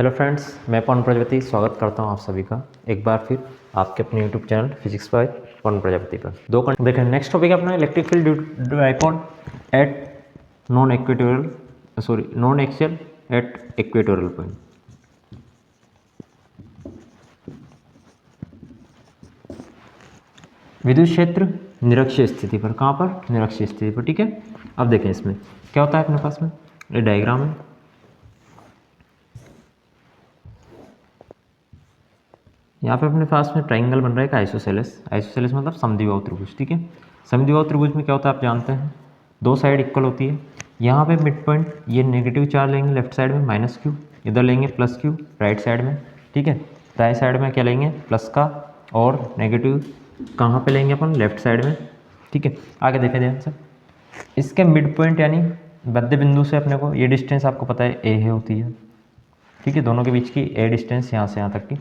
Hello friends, मैं पवन प्रजापति स्वागत करता हूं आप सभी का एक बार फिर आपके अपने यूट्यूब चैनल फिजिक्स बाय पवन प्रजापति पर। देखें, नेक्स्ट टॉपिक है अपना electric field dipole at non axial at equatorial point. विद्युत क्षेत्र निरक्षीय स्थिति पर, कहाँ पर? निरक्षीय स्थिति पर। ठीक है, अब देखें इसमें क्या होता है अपने पास में, ये डायग्राम है। यहाँ पे अपने पास में ट्राइंगल बन रहा है एक आइसोसेलेस मतलब समद्विबाहु त्रिभुज। ठीक है, समद्विबाहु त्रिभुज में क्या होता है आप जानते हैं, दो साइड इक्वल होती है। यहाँ पे मिड पॉइंट ये नेगेटिव चार्ज लेंगे लेफ्ट साइड में -q, इधर लेंगे +q राइट साइड में। ठीक है, राइट साइड में क्या लेंगे प्लस का, और नेगेटिव कहाँ पे लेंगे अपन, लेफ्ट साइड में। ठीक है, आगे देखें ध्यान से, इसके मिड पॉइंट यानी मध्य बिंदु से अपने को ये डिस्टेंस आपको पता है a है होती है। ठीक है, दोनों के बीच की a डिस्टेंस यहाँ से यहाँ तक की,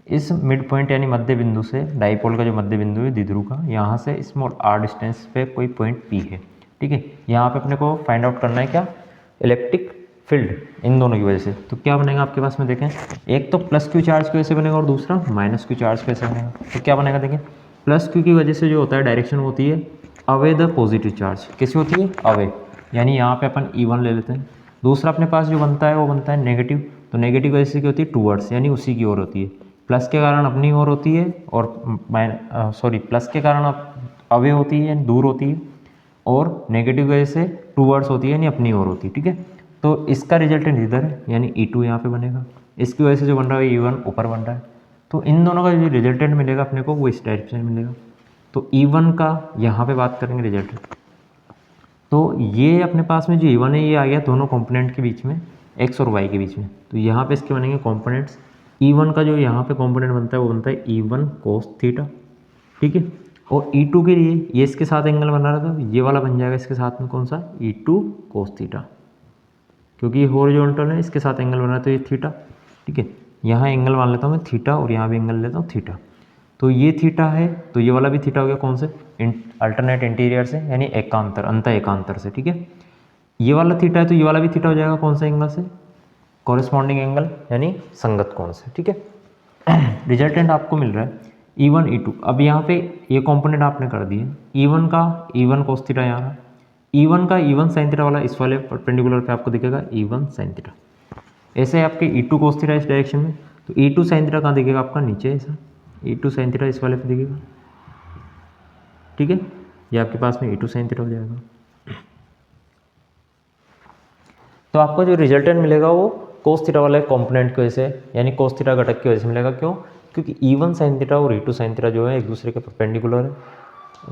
इस मिड पॉइंट यानी मध्य बिंदु से डाइपोल का जो मध्य बिंदु है द्विध्रुव का, यहाँ से स्मॉल r डिस्टेंस पे कोई पॉइंट P है। ठीक है, यहाँ पे अपने को फाइंड आउट करना है क्या, इलेक्ट्रिक फील्ड इन दोनों की वजह से। तो क्या बनेगा आपके पास में, देखें, एक तो +q चार्ज की वजह से बनेगा और दूसरा -q चार्ज की वजह से बनेगा। तो क्या बनेगा, देखें, +q की वजह से जो होता है डायरेक्शन होती है अवे द पॉजिटिव चार्ज। कैसी होती है, अवे, यानी यहाँ पे अपन E1 ले लेते हैं। दूसरा अपने पास जो बनता है वो बनता है नेगेटिव, तो नेगेटिव वजह से क्या होती है, टूवर्ड्स, यानी उसी की ओर होती है। प्लस के कारण अपनी ओर होती है और प्लस के कारण अवे होती है, दूर होती है, और नेगेटिव वजह से टूवर्ड्स होती है यानी अपनी ओर होती है। ठीक है, तो इसका रिजल्टेंट इधर है यानी E2 यहाँ पे बनेगा, इसकी वजह से जो बन रहा है E1 ऊपर बन रहा है। तो इन दोनों का जो रिजल्टेंट मिलेगा अपने को वो इस डायरेक्शन में मिलेगा। तो E1 का यहाँ पे बात करेंगे रिजल्टेंट, तो ये अपने पास में जो E1 है ये आ गया दोनों कंपोनेंट के बीच में, x और y के बीच में। तो यहाँ पे इसके बनेंगे कंपोनेंट्स। E1 का जो यहाँ पे कंपोनेंट बनता है वो बनता है E1 cos थीटा। ठीक है, और E2 के लिए ये इसके साथ एंगल बना रहा था, ये वाला बन जाएगा इसके साथ में कौन सा, E2 cos थीटा, क्योंकि ये हॉरिजॉन्टल है, इसके साथ एंगल बना रहा है तो ये थीटा। ठीक है, यहाँ एंगल मान लेता हूँ मैं थीटा और यहाँ भी एंगल लेता हूँ थीटा। तो ये थीटा है तो ये वाला भी थीटा हो गया, कौन से, अल्टरनेट इंटीरियर से यानी एकांतर, अंत एकांतर से। ठीक है, ये वाला थीटा है तो ये वाला भी थीटा हो जाएगा, कौन सा एंगल से, कॉरेस्पॉन्डिंग एंगल यानी संगत कोण से। ठीक है, रिजल्टेंट आपको मिल रहा है E1 E2। अब यहाँ पे ये कंपोनेंट आपने कर दिए, E1 का E1 cos थीटा यहाँ, E1 का E1 sin थीटा वाला इस वाले परपेंडिकुलर पे आपको दिखेगा E1 sin थीटा। ऐसे आपके E2 cos थीटा इस डायरेक्शन में, तो E2 sin थीटा कहाँ दिखेगा आपका, नीचे ऐसा E2 sin थीटा इस वाले पे दिखेगा। ठीक है, ये आपके पास में E2 sin थीटा हो जाएगा। तो आपका जो रिजल्टेंट मिलेगा वो cos थीटा वाले कंपोनेंट की वजह से यानी cos थीटा घटक की वजह से मिलेगा। क्यों, क्योंकि E1 sin थीटा और E2 sin थीटा जो है एक दूसरे के परपेंडिकुलर है,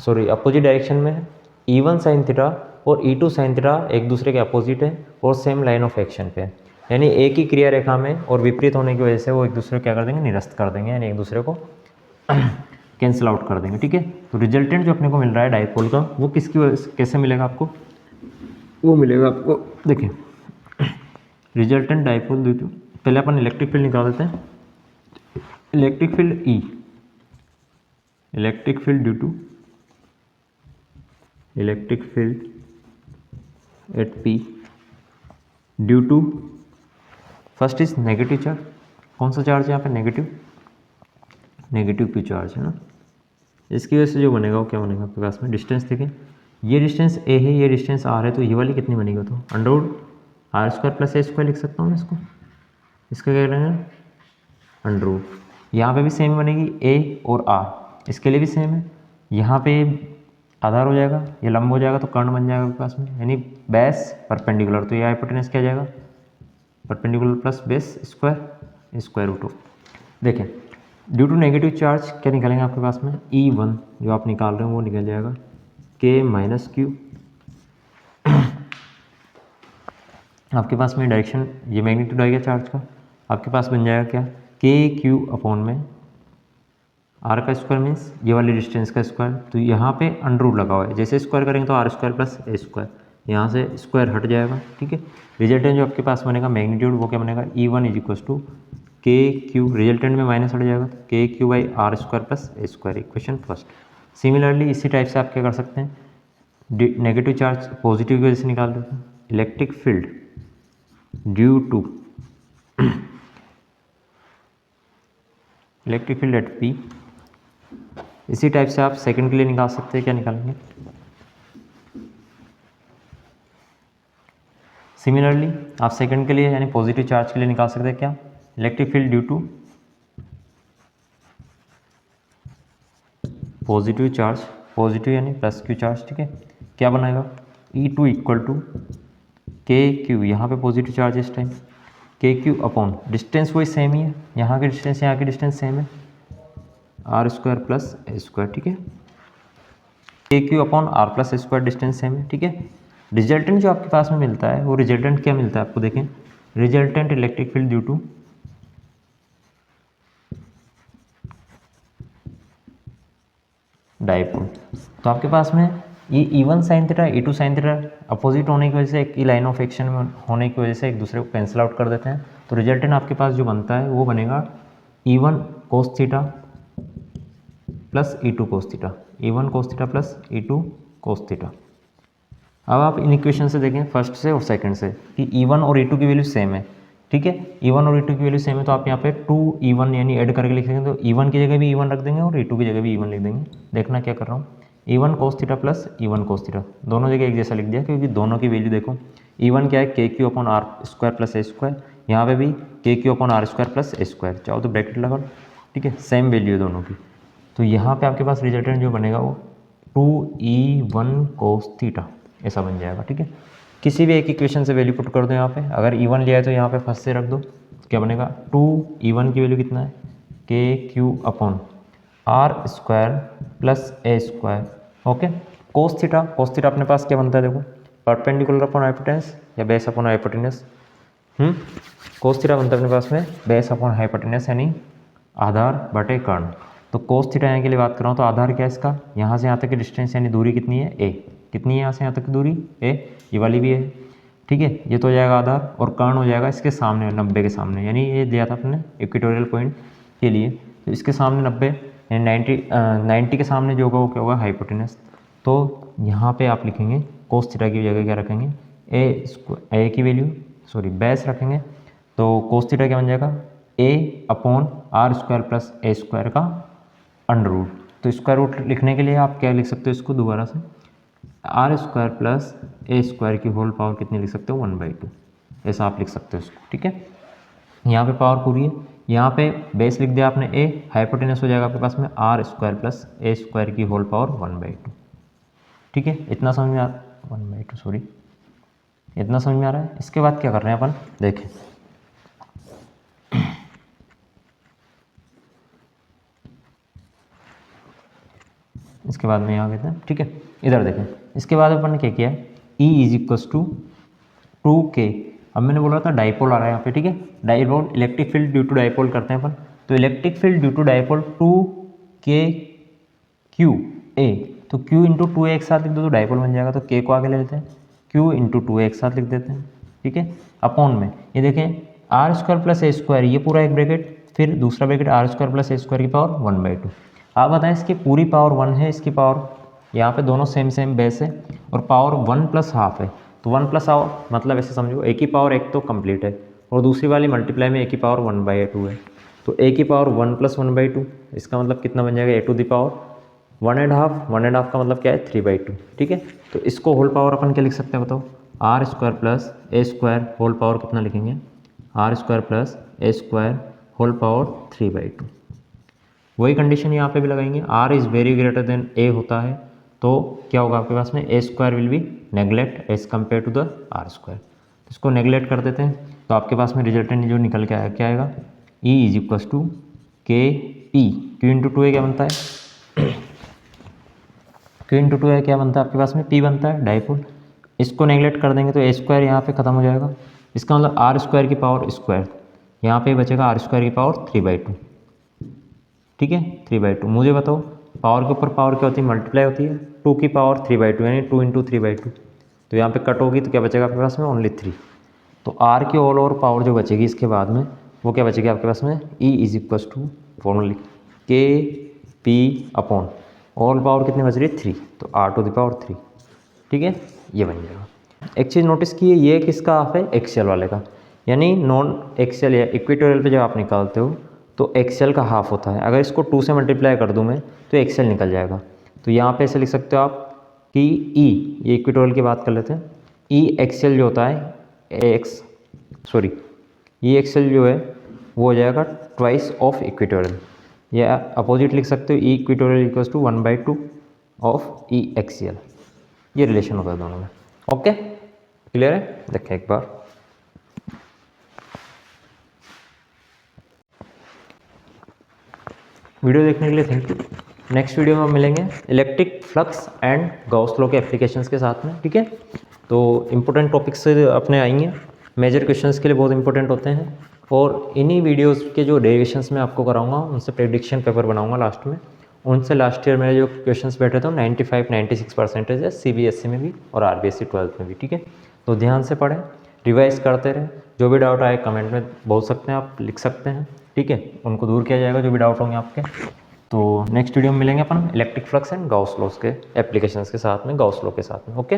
सॉरी अपोजिट डायरेक्शन में है। E1 sin थीटा और E2 sin थीटा एक दूसरे के अपोजिट है और सेम लाइन ऑफ एक्शन पे है, यानी एक ही क्रिया रेखा में और विपरीत होने की वजह से वो एक दूसरे को क्या कर देंगे, निरस्त कर देंगे, यानी एक दूसरे को कैंसिल आउट कर देंगे। ठीक है, तो रिजल्टेंट जो अपने को मिल रहा है डाइपोल का वो किसकी वजह से, कैसे मिलेगा आपको, वो मिलेगा आपको, देखिए, रिजल्टेंट डाइपोल ड्यू टू, पहले अपन इलेक्ट्रिक फील्ड निकाल देते हैं। Electric field E, electric field due to, electric field at P due to, first is negative charge, कौन सा चार्ज है यहाँ पे, नेगेटिव Q चार्ज है ना। इसकी वजह से जो बनेगा वो क्या बनेगा आपके पास में, डिस्टेंस देखें, ये डिस्टेंस A है, ये डिस्टेंस R है, तो ये वाली कितनी बनेगी, तो √R² + A² लिख सकता हूँ मैं इसको, इसका क्या करेंगे √, यहाँ पे भी सेम बनेगी A और R, इसके लिए भी सेम है, यहाँ पे आधार हो जाएगा, ये लंब हो जाएगा तो कर्ण बन जाएगा आपके पास में, यानी बेस परपेंडिकुलर, तो ये हाइपोटेनस क्या जाएगा, परपेंडिकुलर प्लस बेस स्क्वायर √। देखें, ड्यू टू नेगेटिव चार्ज क्या निकलेंगे आपके पास में, E1 जो आप निकाल रहे हैं वो निकल जाएगा K - Q, आपके पास में डायरेक्शन, ये मैग्नीट्यूड आ गया चार्ज का, आपके पास बन जाएगा क्या, KQ में R का स्क्वायर मीन्स ये वाली डिस्टेंस का स्क्वायर, तो यहाँ पे √ लगा हुआ है, जैसे स्क्वायर करेंगे तो R² + A², यहाँ से स्क्वायर हट जाएगा। ठीक है, रिजल्टेंट जो आपके पास बनेगा मैग्नीट्यूड वो क्या बनेगा, E1 = KQ, रिजल्टेंट में माइनस हट जाएगा तो KQ/R² + A², equation first. Similarly इसी टाइप से आप क्या कर सकते हैं, नेगेटिव चार्ज पॉजिटिव की वजह से निकाल देते हैं, electric field due to electric field at P. इसी टाइप से आप सेकंड के लिए निकाल सकते हैं। क्या निकालेंगे? सिमिलरली आप सेकंड के लिए यानी पॉजिटिव चार्ज के लिए निकाल सकते हैं क्या? Electric field due to positive charge, positive यानी प्लस क्यू चार्ज, ठीक है। क्या बनाएगा? E2 इक्वल टू के क्यू, यहाँ पे पॉजिटिव चार्ज इस time, K Q upon distance वही सेम ही है, यहाँ की डिस्टेंस यहाँ की डिस्टेंस सेम है, आर स्क्वायर प्लस ए स्क्वायर, ठीक है। K Q upon R plus ए स्क्वायर डिस्टेंस सेम है, ठीक है। रिजल्टेंट जो आपके पास में मिलता है वो रिजल्टेंट क्या मिलता है आपको? देखें, resultant electric field due to dipole. तो आपके पास में ये E1 sine theta, E2 sine theta opposite होने की वजह से, एक ही लाइन ऑफ एक्शन में होने की वजह से एक दूसरे को कैंसिल आउट कर देते हैं। तो रिजल्टेंट आपके पास जो बनता है वो बनेगा E1 cos theta plus E2 cos theta, E1 cos theta plus E2 cos theta. अब आप इन इक्वेशन से देखें फर्स्ट से और सेकंड से कि E1 और E2 की वैल्यू सेम है, ठीक है। E1 और E2 की वैल्यू सेम है तो आप यहाँ पे 2E1 यानी ऐड करके लिख देंगे, तो E1 की जगह भी E1 रख देंगे और E2 की जगह भी E1 लिख देंगे। देखना क्या कर रहा हूँ, E1 cos theta plus E1 cos theta, दोनों जगह एक जैसा लिख दिया क्योंकि दोनों की वैल्यू देखो, E1 क्या है? K Q upon are square plus A square, यहाँ पे भी K Q upon are square plus A square, चाहो तो ब्रैकेट लगा लो, ठीक है, सेम वैल्यू है दोनों की। तो यहाँ पे आपके पास रिजल्टेंट जो बनेगा वो 2E1 कोस थीटा ऐसा बन जाएगा, ठीक है। किसी भी एक इक्वेशन से वैल्यू पुट कर दो यहाँ पे, अगर E1 लिया है तो यहाँ पे फर्स्ट से रख दो, क्या बनेगा? 2E1 की वैल्यू कितना है? K Q upon are square plus A square, okay. Cos theta, cos theta अपने पास क्या बनता है? देखो, परपेंडिकुलर अपॉन हाइपोटेनस या base upon hypotenuse. Cos theta बनता है अपने पास में बेस अपॉन हाइपोटेनस यानी आधार बटे कर्ण। तो कोस थीटा यहाँ के लिए बात कर रहा हूँ तो आधार क्या है इसका? यहाँ से यहाँ तक की डिस्टेंस यानी दूरी कितनी है? ए। कितनी है यहाँ से यहाँ तक की दूरी? ए। ये वाली भी है, ठीक है। ये तो हो जाएगा आधार और कर्ण हो जाएगा इसके सामने 90 के सामने, यानी ये दिया था अपने इक्वेटोरियल पॉइंट के लिए, तो इसके सामने 90 यानी 90 के सामने जो होगा वो क्या होगा? हाइपोटेनस। तो यहाँ पे आप लिखेंगे कोस थीटा की जगह क्या रखेंगे? ए की वैल्यू सॉरी बेस रखेंगे, तो कोस थीटा क्या बन जाएगा? A upon are square plus A square का अंडर रूट। तो स्क्वायर रूट लिखने के लिए आप क्या लिख सकते हो इसको दोबारा से? आर स्क्वायर प्लस ए स्क्वायर की होल पावर कितनी लिख सकते हो? 1/2, ऐसा आप लिख सकते हो इसको, ठीक है। यहाँ पे पावर पूरी है, यहाँ पे बेस लिख दिया आपने ए, हाइपोटेनस हो जाएगा आपके पास में आर स्क्वायर प्लस ए स्क्वायर की होल पावर 1/2, ठीक है। इतना समझ में आ 1/2 सॉरी, इतना समझ में आ रहा है। इसके बाद क्या कर रहे हैं अपन देखें, इसके बाद में यहाँ कहते हैं, ठीक है। इधर देखें, इसके बाद अपन ने क्या किया है? E is equals to 2K। अब मैंने बोला था डाइपोल आ रहा है यहाँ पे, ठीक है। Dipole electric field due to dipole करते हैं अपन, तो electric field due to dipole 2KQ A, तो Q इंटू 2A एक साथ लिख दो तो डाइपोल बन जाएगा। तो K को आगे ले लेते हैं, Q इंटू 2A एक साथ लिख देते हैं, ठीक है। अपॉन में ये देखें आर स्क्वायर प्लस ए स्क्वायर, ये पूरा एक ब्रैकेट, फिर दूसरा ब्रैकेट आर स्क्वायर प्लस ए स्क्वायर की पावर 1/2। आप बताएं इसकी पूरी पावर 1 है, इसकी पावर यहाँ पे दोनों सेम सेम बेस है और पावर 1 प्लस हाफ है, तो 1 प्लस हाफ मतलब ऐसे समझो एक ही पावर एक तो कंप्लीट है और दूसरी वाली मल्टीप्लाई में एक ही पावर 1/2 है, तो ए की पावर 1 प्लस 1/2, इसका मतलब कितना बन जाएगा? ए टू द पावर 1.5, 1.5 का मतलब क्या है? 3/2, ठीक है। तो इसको होल पावर अपन क्या लिख सकते हैं बताओ? आर स्क्वायर प्लस ए स्क्वायर होल पावर कितना लिखेंगे? आर स्क्वायर प्लस ए स्क्वायर होल पावर 3/2। वही कंडीशन यहाँ पे भी लगाएंगे, r is very greater than a होता है तो क्या होगा आपके पास में? A square will be neglect as compare to the r square, इसको नेगलेक्ट कर देते हैं। तो आपके पास में रिजल्टेंट जो निकल के आया क्या आएगा? ई इज इक्वल्स टू के पी, क्यू इंटू 2A क्या बनता है? क्यू इंटू 2A क्या बनता है आपके पास में? पी बनता है डाइपोल। इसको नेगलेक्ट कर देंगे तो ए स्क्वायर यहाँ पे खत्म हो जाएगा, इसका मतलब आर स्क्वायर की पावर स्क्वायर, यहाँ पे बचेगा आर स्क्वायर की पावर 3/2, ठीक है। 3/2। मुझे बताओ पावर के ऊपर पावर क्या होती है? मल्टीप्लाई होती है, 2 की पावर 3/2 यानी 2 इंटू 3/2, तो यहाँ पे कट होगी तो क्या बचेगा आपके पास में? ओनली 3। तो आर की ऑल ओवर पावर जो बचेगी इसके बाद में वो क्या बचेगी आपके पास में? E is equals to formula के पी अपॉन ऑल पावर कितनी बच रही है? 3, तो आर टू द पावर 3, ठीक है, ये बन जाएगा। एक चीज़ नोटिस की है, ये किसका हाफ है? एक्सियल वाले का, यानी नॉन एक्सियल या इक्वेटोरियल पे जब आप निकालते हो तो एक्सएल का हाफ होता है। अगर इसको 2 से मल्टीप्लाई कर दूँ मैं तो एक्सएल निकल जाएगा। तो यहाँ पे ऐसे लिख सकते हो आप कि ई, ये इक्वेटोरियल की बात कर लेते हैं, ई एक्सएल जो होता है ई एक्सएल जो है वो हो जाएगा ट्वाइस ऑफ इक्वेटोरियल, या अपोजिट लिख सकते हो e equatorial equals to 1/2 of e axial. ये रिलेशन होता है दोनों में। ओके, क्लियर है? देखें एक बार। वीडियो देखने के लिए थैंक यू। नेक्स्ट वीडियो में हम मिलेंगे electric flux and Gauss law के एप्लीकेशंस के साथ में, ठीक है। तो इम्पोर्टेंट टॉपिक्स से अपने आएंगे, मेजर क्वेश्चंस के लिए बहुत इंपॉर्टेंट होते हैं, और इन्हीं वीडियोस के जो डेरिवेशंस मैं आपको कराऊंगा उनसे प्रेडिक्शन पेपर बनाऊंगा लास्ट में। उनसे लास्ट ईयर मेरे जो क्वेश्चंस बैठे थे 95-96% है CBSE में भी और RBSE 12th में भी, ठीक है। तो ध्यान से पढ़ें, रिवाइज करते रहें। जो भी डाउट आए कमेंट में बोल सकते हैं, आप लिख सकते हैं, ठीक है। उनको दूर किया जाएगा जो भी डाउट होंगे आपके। तो नेक्स्ट वीडियो में मिलेंगे अपन electric flux and Gauss laws के एप्लीकेशंस के साथ में, गॉस लॉ के साथ में। ओके।